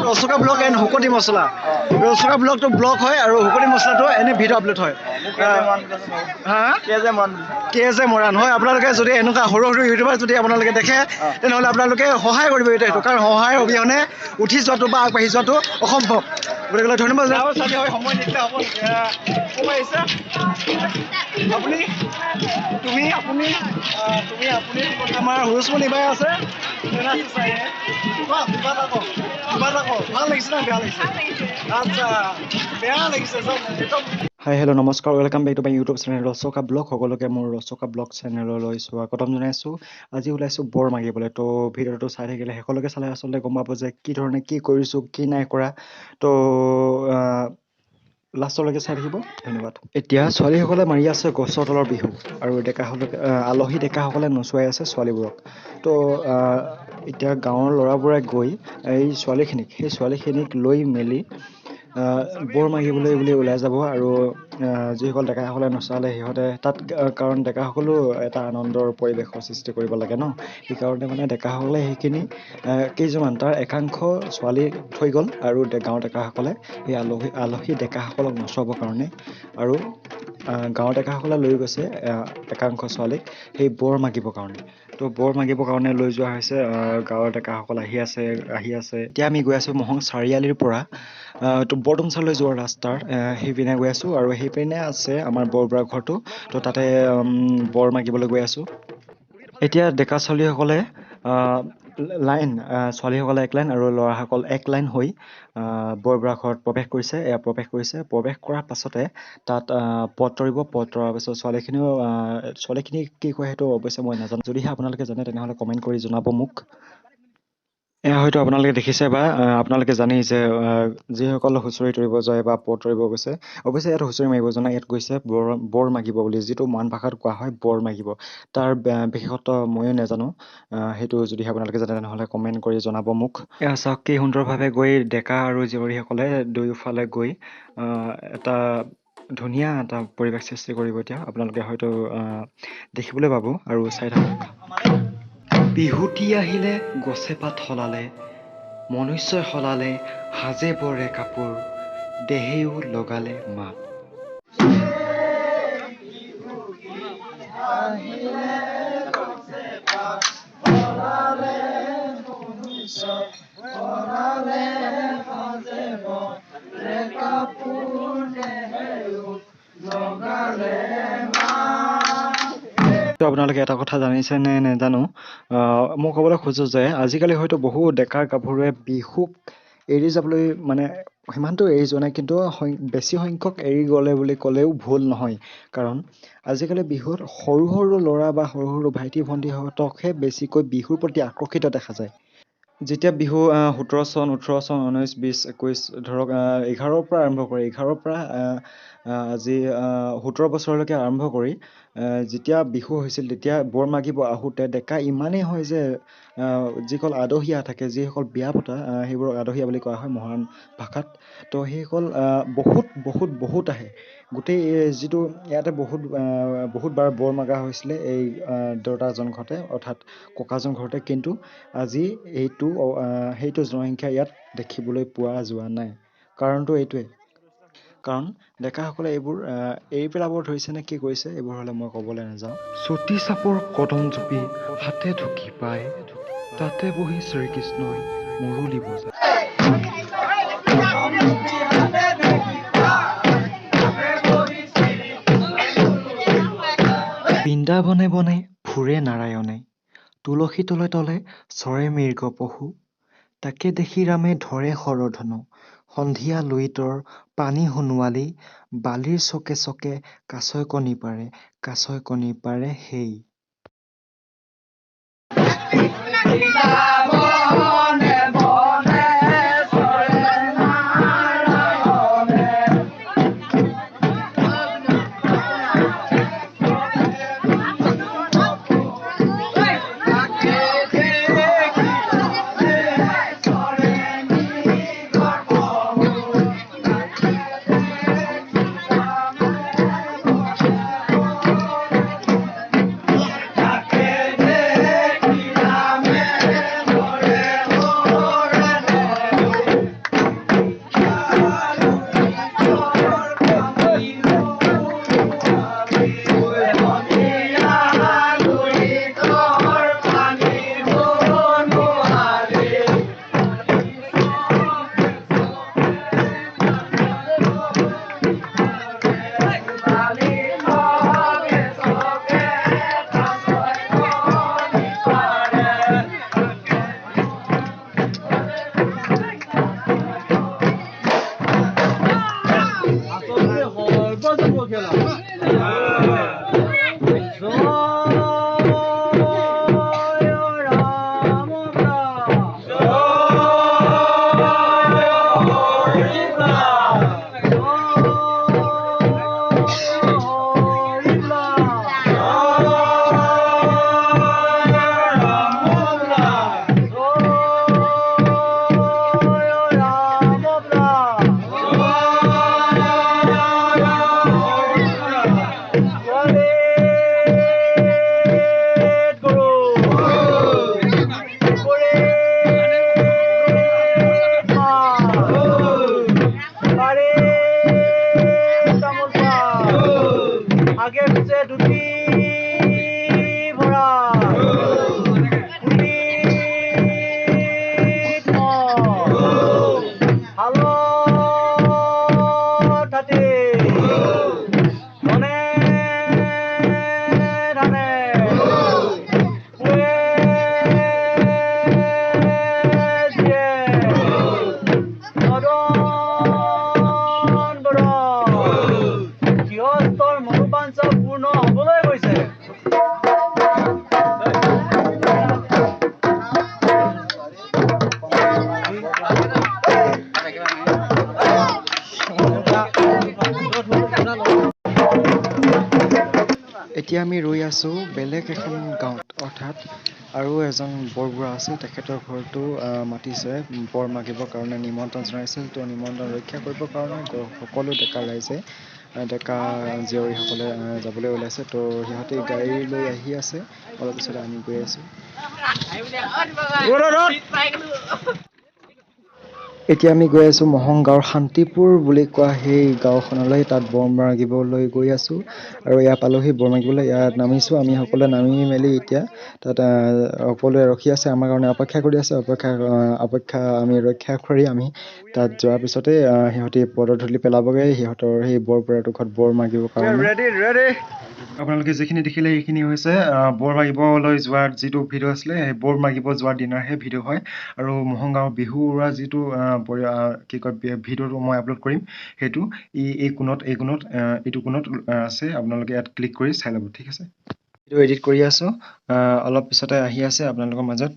ৰচকা block and হুকটি মছলা ৰচকা ব্লকটো block হয় আৰু হুকটি মছলাটো এনে ভিডিঅ' আপলোড হয় কে মৰাণ হয় আপোনালোকে যদি এনেকুৱা সৰু সৰু ইউটিউবাৰ যদি আপোনালোকে দেখে তেনেহ'লে আপোনালোকে সহায় কৰিব এইটো কাৰণ সহায়ৰ অবিহনে উঠি যোৱাটো বা আগবাঢ়ি যোৱাটো অসম্ভৱ গতিকে ধন্যবাদ সময় নিদিলে হ'ব আপুনি তুমি আপুনি তুমি আপুনি আমাৰ হুৰুচমণি বাই আছে ভাল লাগিছে না বেয়া লাগিছে আচ্ছা বেয়া লাগিছে হাই হেল্ল' নমস্কাৰ welcome back to my YouTube channel ৰচকা ব্লগ সকলোকে মোৰ ৰচকা ব্লগ চেনেললৈ স্বাগতম জনাইছোঁ আজি ওলাইছোঁ বৰ মাগিবলৈ তো ভিডিঅ'টো চাই থাকিলে শেষলৈকে চালে আচলতে গম পাব যে কি ধৰণে কি কৰিছোঁ কি নাই কৰা তো লাষ্টলৈকে চাই থাকিব ধন্যবাদ এতিয়া ছোৱালীসকলে মাৰি আছে গছৰ তলৰ বিহু আৰু আলহী ডেকাসকলে নচুৱাই আছে ছোৱালীবোৰক তো এতিয়া গাঁৱৰ ল'ৰাবোৰে গৈ এই ছোৱালীখিনিক লৈ মেলি বৰ মাগিবলৈ বুলি ওলাই যাব আৰু যিসকল ডেকাসকলে নচালে সিহঁতে তাত কাৰণ ডেকাসকলেও এটা আনন্দৰ পৰিৱেশৰ সৃষ্টি কৰিব লাগে ন সেইকাৰণে মানে ডেকাসকলে সেইখিনি কেইজনমান তাৰ একাংশ ছোৱালী থৈ গ'ল আৰু গাঁৱৰ ডেকাসকলে সেই আলহী ডেকাসকলক নচুৱাবৰ কাৰণে আৰু গাঁৱৰ ডেকাসকলে লৈ গৈছে একাংশ ছোৱালীক সেই বৰ মাগিবৰ কাৰণে তো বৰ মাগিবৰ কাৰণে লৈ যোৱা হৈছে গাঁৱৰ ডেকাসকল আহি আছে এতিয়া আমি গৈ আছোঁ মহং চাৰিআলিৰ পৰা তো বৰডুমচালৈ যোৱা ৰাস্তাৰ সেইপিনে গৈ আছোঁ আৰু সেইপিনে আছে আমাৰ বৰবৰা ঘৰটো তো তাতে বৰ মাগিবলৈ গৈ আছোঁ এতিয়া ডেকা ছোৱালীসকলে ছোৱালীসকলে এক লাইন আৰু ল'ৰাসকল এক লাইন হৈ বৰবৰা ঘৰত প্ৰৱেশ প্ৰৱেশ কৰাৰ পাছতে তাত পদ তৰিব পদ তৰাৰ পাছত ছোৱালীখিনি কি কয় সেইটো অৱশ্যে মই নাজানো যদিহে আপোনালোকে জানে তেনেহ'লে কমেণ্ট কৰি জনাব মোক এয়া হয়তো আপোনালোকে দেখিছে বা আপোনালোকে জানেই যে যিসকল হুঁচৰি তৰিব যায় বা পদ তৰিব গৈছে অৱশ্যে ইয়াত হুঁচৰি মাৰিব জনা ইয়াত গৈছে বৰ মাগিব বুলি যিটো মান ভাষাত কোৱা হয় বৰ মাগিব তাৰ বিশেষত্ব ময়ো নাজানো সেইটো যদিহে আপোনালোকে জানে তেনেহ'লে কমেণ্ট কৰি জনাব মোক এয়া চাওক কি সুন্দৰভাৱে গৈ ডেকা আৰু জীয়ৰীসকলে দুয়োফালে গৈ এটা ধুনীয়া এটা পৰিৱেশ সৃষ্টি কৰিব এতিয়া আপোনালোকে হয়তো দেখিবলৈ পাব আৰু চাই থাকক বিহুতি আহিলে গছে পাত সলালে মনুষ্যই সলালে সাজে বৰে কাপোৰ দেহেও লগালে মাত আপোনালোকে এটা কথা জানিছে নে নাজানো মই ক'বলৈ খোজোঁ যে আজিকালি হয়তো বহু ডেকা গাভৰুৱে বিহুক এৰি যাবলৈ মানে সিমানটো এৰি যোৱা নাই কিন্তু বেছি সংখ্যক এৰি গ'লে বুলি ক'লেও ভুল নহয় কাৰণ আজিকালি বিহুত সৰু সৰু ল'ৰা বা সৰু সৰু ভাইটি ভণ্টিহঁতকহে বেছিকৈ বিহুৰ প্ৰতি আকৰ্ষিত দেখা যায় যেতিয়া বিহু 17 চন 18 চন 19 20 21 ধৰক 11ৰ পৰা আৰম্ভ কৰি 11ৰ পৰা আজি 17 বছৰলৈকে আৰম্ভ কৰি যেতিয়া বিহু হৈছিল তেতিয়া বৰ মাগিব আহোঁতে ডেকা ইমানেই হয় যে যিসকল আদহীয়া থাকে যিসকল বিয়া পতা সেইবোৰক আদহীয়া বুলি কোৱা হয় মহান ভাষাত তো সেইসকল বহুত আহে গোটেই যিটো ইয়াতে বহুতবাৰ বৰ মাগা হৈছিলে এই দেউতাজন ঘৰতে অৰ্থাৎ ককাজন ঘৰতে কিন্তু আজি সেইটো জনসংখ্যা ইয়াত দেখিবলৈ পোৱা যোৱা নাই কাৰণটো এইটোৱে কাৰণ ডেকাসকলে এইবোৰ এৰি পেলাব ধৰিছে নে কি কৰিছে এইবোৰ হ'লে মই ক'বলৈ নাযাওঁ চুটি চাপৰ কদম জুপি হাতে ঢুকি পায় তাতে বহি শ্ৰীকৃষ্ণই মুৰুলি বজায় বৃন্দাবনে বনে ফুৰে নাৰায়ণে তুলসী তলে তলে চৰে মৃগ পহু তাকে দেখি ৰামে ধৰে শৰধনু সন্ধিয়া লুইতৰ পানী সোণোৱালি বালিৰ চকে চকে কাছৈ কণী পাৰে সেই এতিয়া আমি ৰৈ আছো বেলেগ এখন গাঁৱত, অৰ্থাৎ আৰু এজন বৰবুঢ়া আছে, তেখেতৰ ঘৰতো মাতিছে বৰ মাগিবৰ কাৰণে নিমন্ত্ৰণ জনাইছিল। তো নিমন্ত্ৰণ ৰক্ষা কৰিবৰ কাৰণে সকলো ডেকা ৰাইজে ডেকা জীয়ৰীসকলে যাবলৈ ওলাইছে। তো সিহঁতে গাড়ী লৈ আহি আছে, অলপ পিছতে আমি গৈ আছো। এতিয়া আমি গৈ আছো মহং গাঁৱৰ শান্তিপুৰ বুলি কোৱা সেই গাঁওখনলৈ, তাত বৰ মাগিবলৈ গৈ আছো। আৰু ইয়াত পালোহি বৰ মাগিবলৈ, ইয়াত নামিছো। আমি সকলোৱে নামি মেলি এতিয়া তাত সকলোৱে ৰখি আছে, আমাৰ কাৰণে অপেক্ষা কৰি আছে। অপেক্ষা আমি ৰক্ষা কৰি আমি তাত যোৱাৰ পিছতে সিহঁতি পদধূলি পেলাবগৈ সিহঁতৰ সেই বৰবুঢ়াটোৰ ঘৰত বৰ মাগিবৰ কাৰণে। আপোনালোকে যিখিনি দেখিলে সেইখিনি হৈছে বৰ মাগিবলৈ যোৱাৰ যিটো ভিডিঅ' আছিলে, সেই বৰ মাগিব যোৱাৰ দিনাৰ সেই ভিডিঅ' হয়। আৰু মহং গাঁৱৰ বিহু উৰুৱা যিটো কি কয় ভিডিঅ'টো মই আপলোড কৰিম, সেইটো এইটো কোণত আছে। আপোনালোকে ইয়াত ক্লিক কৰি চাই ল'ব, ঠিক আছে। ভিডিঅ' এডিট কৰি আছো, অলপ পিছতে আহি আছে আপোনালোকৰ মাজত।